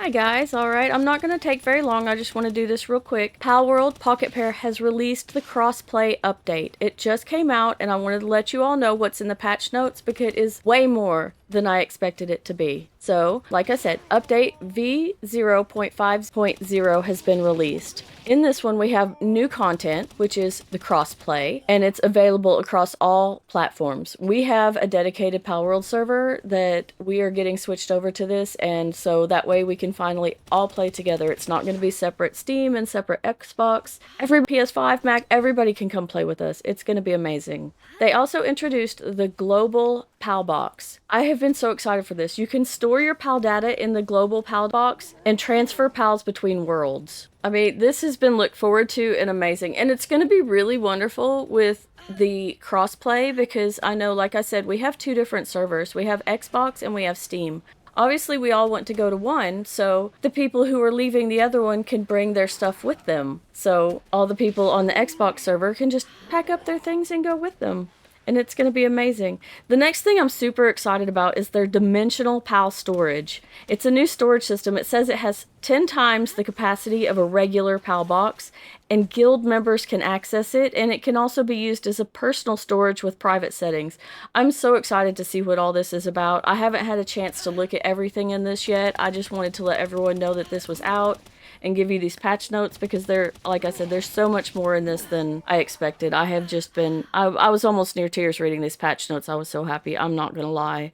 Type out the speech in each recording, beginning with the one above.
Hi guys, alright, I'm not going to take very long, I just want to do this real quick. Palworld Pocket Pair has released the Crossplay update. It just came out and I wanted to let you all know what's in the patch notes because it is way more than I expected it to be. So, like I said, update v0.5.0 has been released. In this one we have new content, which is the crossplay, and it's available across all platforms. We have a dedicated Palworld server that we are getting switched over to this, and so that way we can finally all play together. It's not going to be separate Steam and separate Xbox. Every PS5, Mac, everybody can come play with us. It's going to be amazing. They also introduced the global PAL box. I have been so excited for this. You can store your PAL data in the global PAL box and transfer PALs between worlds. I mean, this has been looked forward to and amazing, and it's going to be really wonderful with the crossplay because I know, like I said, we have two different servers. We have Xbox and we have Steam. Obviously, we all want to go to one, so the people who are leaving the other one can bring their stuff with them. So all the people on the Xbox server can just pack up their things and go with them. And it's going to be amazing. The next thing I'm super excited about is their dimensional PAL storage. It's a new storage system. It says it has 10 times the capacity of a regular PAL box, and guild members can access it, and it can also be used as a personal storage with private settings. I'm so excited to see what all this is about. I haven't had a chance to look at everything in this yet. I just wanted to let everyone know that this was out and give you these patch notes because like I said, there's so much more in this than I expected. I have just been, I was almost near tears reading these patch notes. I was so happy, I'm not gonna lie.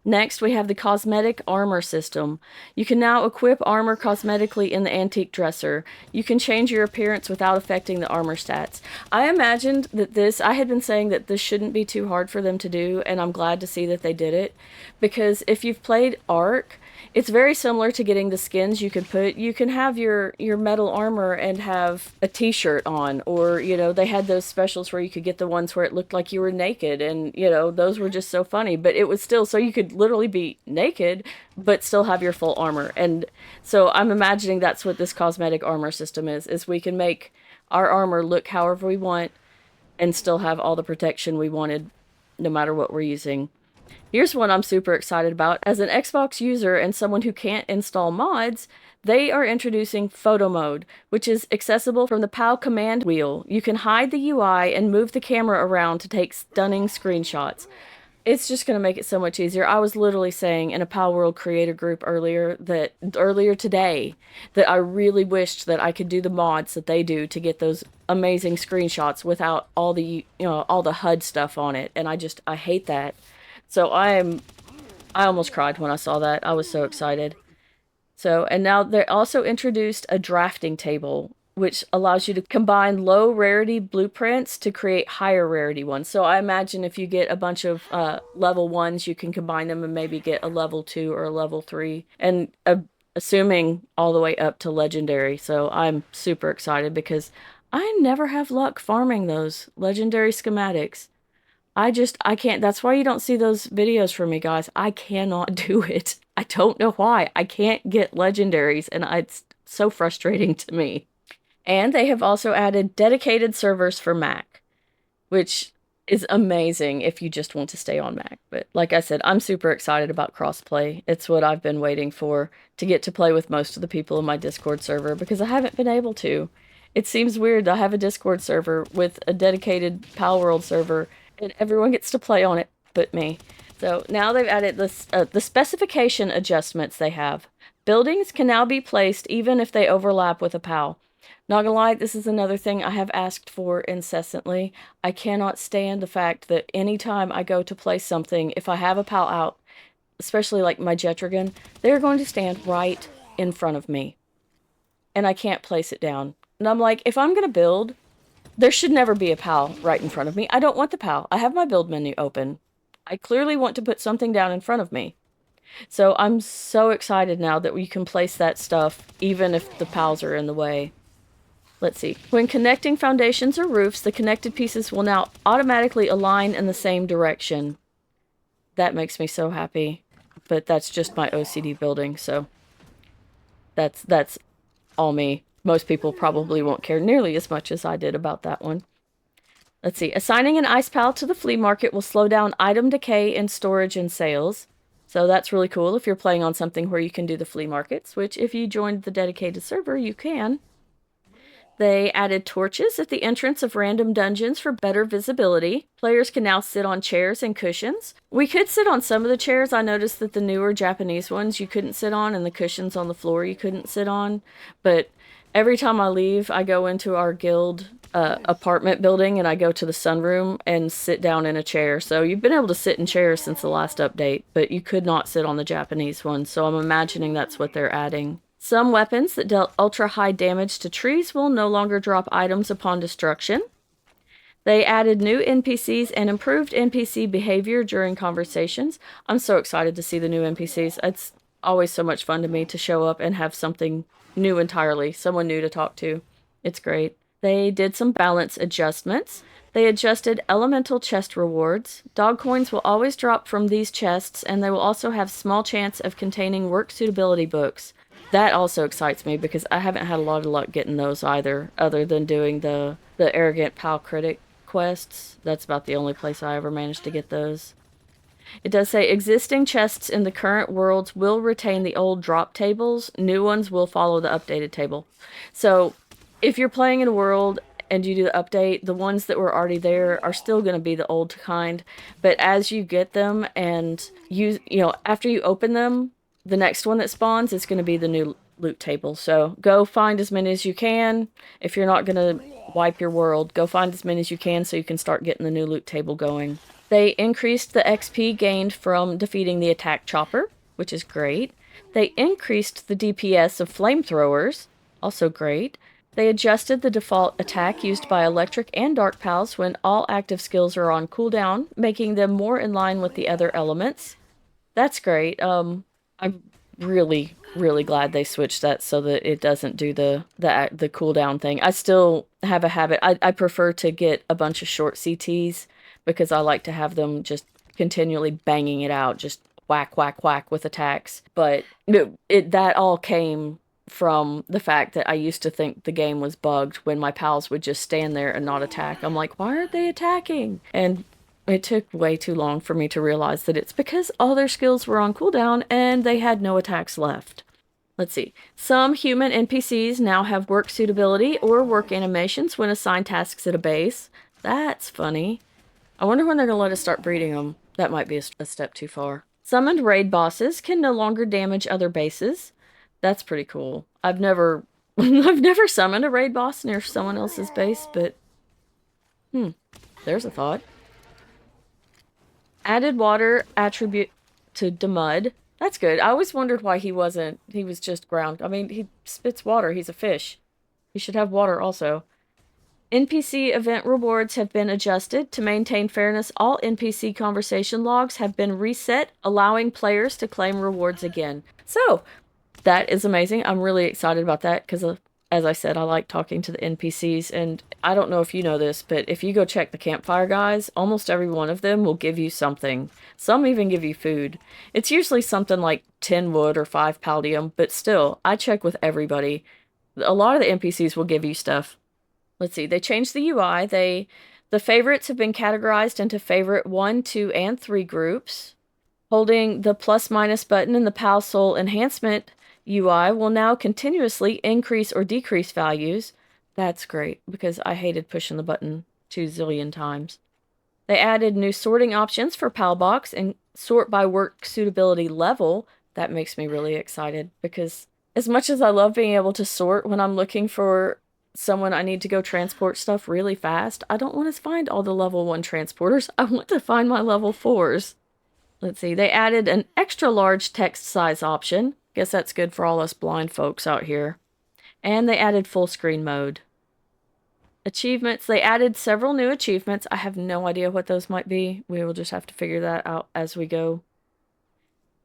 Next, we have the cosmetic armor system. You can now equip armor cosmetically in the antique dresser. You can change your appearance without affecting the armor stats. I imagined that I had been saying that this shouldn't be too hard for them to do, and I'm glad to see that they did it. Because if you've played Ark, it's very similar to getting the skins you could put. You can have your metal armor and have a t-shirt on, or, you know, they had those specials where you could get the ones where it looked like you were naked, and, you know, those were just so funny, but it was still, so you could literally be naked, but still have your full armor. And so I'm imagining that's what this cosmetic armor system is we can make our armor look however we want and still have all the protection we wanted, no matter what we're using. Here's one I'm super excited about. As an Xbox user and someone who can't install mods, they are introducing photo mode, which is accessible from the PAL command wheel. You can hide the UI and move the camera around to take stunning screenshots. It's just going to make it so much easier. I was literally saying in a Palworld creator group earlier today that I really wished that I could do the mods that they do to get those amazing screenshots without all the, all the HUD stuff on it. And I hate that. So I almost cried when I saw that. I was so excited. So, and now they also introduced a drafting table, which allows you to combine low rarity blueprints to create higher rarity ones. So I imagine if you get a bunch of level 1s, you can combine them and maybe get a level 2 or a level 3, and assuming all the way up to legendary. So I'm super excited because I never have luck farming those legendary schematics. I can't. That's why you don't see those videos from me, guys. I cannot do it. I don't know why. I can't get legendaries, and it's so frustrating to me. And they have also added dedicated servers for Mac, which is amazing if you just want to stay on Mac. But like I said, I'm super excited about crossplay. It's what I've been waiting for, to get to play with most of the people in my Discord server, because I haven't been able to. It seems weird to have a Discord server with a dedicated Palworld server and everyone gets to play on it but me. So now they've added the specification adjustments they have. Buildings can now be placed even if they overlap with a PAL. Not gonna lie, this is another thing I have asked for incessantly. I cannot stand the fact that anytime I go to place something, if I have a PAL out, especially like my Jetragon, they're going to stand right in front of me. And I can't place it down. And I'm like, if I'm gonna build, there should never be a PAL right in front of me. I don't want the PAL. I have my build menu open. I clearly want to put something down in front of me. So I'm so excited now that we can place that stuff even if the PALs are in the way. Let's see. When connecting foundations or roofs, the connected pieces will now automatically align in the same direction. That makes me so happy. But that's just my OCD building, so that's all me. Most people probably won't care nearly as much as I did about that one. Let's see. Assigning an ice PAL to the flea market will slow down item decay in storage and sales. So that's really cool if you're playing on something where you can do the flea markets, which if you joined the dedicated server, you can. They added torches at the entrance of random dungeons for better visibility. Players can now sit on chairs and cushions. We could sit on some of the chairs. I noticed that the newer Japanese ones you couldn't sit on, and the cushions on the floor you couldn't sit on. But every time I leave, I go into our guild apartment building and I go to the sunroom and sit down in a chair. So you've been able to sit in chairs since the last update, but you could not sit on the Japanese ones. So I'm imagining that's what they're adding. Some weapons that dealt ultra high damage to trees will no longer drop items upon destruction. They added new NPCs and improved NPC behavior during conversations. I'm so excited to see the new NPCs. It's always so much fun to me to show up and have something new entirely, someone new to talk to. It's great. They did some balance adjustments. They adjusted elemental chest rewards. Dog coins will always drop from these chests, and they will also have small chance of containing work suitability books. That also excites me because I haven't had a lot of luck getting those either, other than doing the arrogant pal critic quests. That's about the only place I ever managed to get those. It does say existing chests in the current worlds will retain the old drop tables. New ones will follow the updated table. So if you're playing in a world and you do the update, the ones that were already there are still going to be the old kind. But as you get them and after you open them, the next one that spawns is going to be the new loot table. So go find as many as you can. If you're not going to wipe your world, go find as many as you can so you can start getting the new loot table going. They increased the XP gained from defeating the attack chopper, which is great. They increased the DPS of flamethrowers, also great. They adjusted the default attack used by electric and dark pals when all active skills are on cooldown, making them more in line with the other elements. That's great. I'm really, really glad they switched that so that it doesn't do the cooldown thing. I still have a habit. I prefer to get a bunch of short CTs because I like to have them just continually banging it out, just whack, whack, whack with attacks. But that all came from the fact that I used to think the game was bugged when my pals would just stand there and not attack. I'm like, why aren't they attacking? And it took way too long for me to realize that it's because all their skills were on cooldown and they had no attacks left. Let's see. Some human NPCs now have work suitability or work animations when assigned tasks at a base. That's funny. I wonder when they're going to let us start breeding them. That might be a step too far. Summoned raid bosses can no longer damage other bases. That's pretty cool. I've never summoned a raid boss near someone else's base, but there's a thought. Added water attribute to Demud. That's good. I always wondered why he was just ground. I mean, he spits water. He's a fish. He should have water also. NPC event rewards have been adjusted. To maintain fairness, all NPC conversation logs have been reset, allowing players to claim rewards again. So, that is amazing. I'm really excited about that because, as I said, I like talking to the NPCs. And I don't know if you know this, but if you go check the campfire guys, almost every one of them will give you something. Some even give you food. It's usually something like 10 wood or 5 paldium, but still, I check with everybody. A lot of the NPCs will give you stuff. Let's see, they changed the UI. The favorites have been categorized into favorite 1, 2, and 3 groups. Holding the plus minus button in the Pal Soul enhancement UI will now continuously increase or decrease values. That's great, because I hated pushing the button 2 zillion times. They added new sorting options for Palbox and sort by work suitability level. That makes me really excited, because as much as I love being able to sort when I'm looking for someone I need to go transport stuff really fast, I don't want to find all the level 1 transporters. I want to find my level 4s. Let's see, they added an extra large text size option. Guess that's good for all us blind folks out here. And they added full screen mode. Achievements, they added several new achievements. I have no idea what those might be. We will just have to figure that out as we go.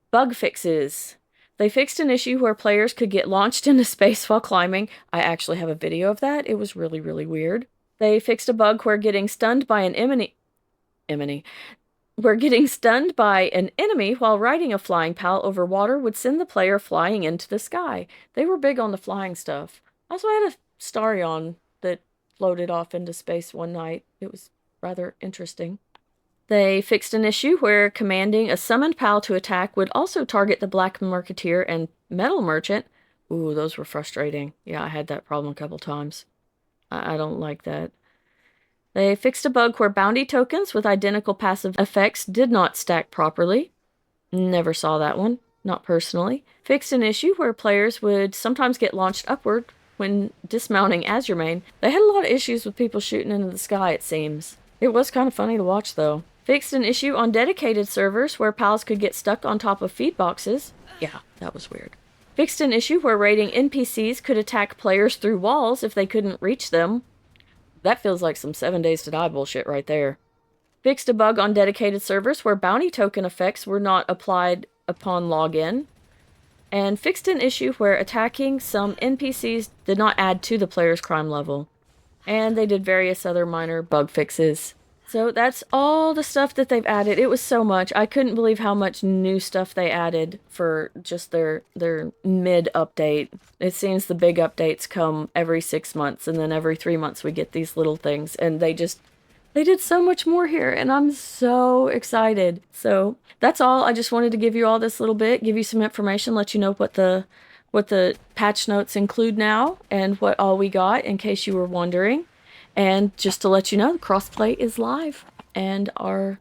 Bug fixes. They fixed an issue where players could get launched into space while climbing. I actually have a video of that. It was really, really weird. They fixed a bug where getting stunned by an enemy while riding a flying pal over water would send the player flying into the sky. They were big on the flying stuff. I also had a Starion that floated off into space one night. It was rather interesting. They fixed an issue where commanding a summoned pal to attack would also target the Black Marketeer and Metal Merchant. Ooh, those were frustrating. Yeah, I had that problem a couple times. I don't like that. They fixed a bug where bounty tokens with identical passive effects did not stack properly. Never saw that one, not personally. Fixed an issue where players would sometimes get launched upward when dismounting as your main. They had a lot of issues with people shooting into the sky, it seems. It was kind of funny to watch, though. Fixed an issue on dedicated servers where pals could get stuck on top of feed boxes. Yeah, that was weird. Fixed an issue where raiding NPCs could attack players through walls if they couldn't reach them. That feels like some 7 Days to Die bullshit right there. Fixed a bug on dedicated servers where bounty token effects were not applied upon login. And fixed an issue where attacking some NPCs did not add to the player's crime level. And they did various other minor bug fixes. So that's all the stuff that they've added. It was so much. I couldn't believe how much new stuff they added for just their mid update. It seems the big updates come every 6 months, and then every 3 months we get these little things, and they did so much more here, and I'm so excited. So that's all. I just wanted to give you all this little bit, give you some information, let you know what the patch notes include now and what all we got in case you were wondering. And just to let you know, the crossplay is live, and our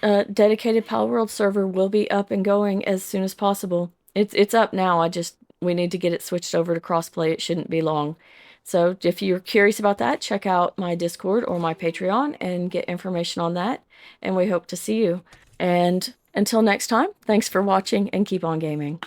dedicated Palworld server will be up and going as soon as possible. It's up now. We need to get it switched over to crossplay. It shouldn't be long. So if you're curious about that, check out my Discord or my Patreon and get information on that. And we hope to see you. And until next time, thanks for watching and keep on gaming.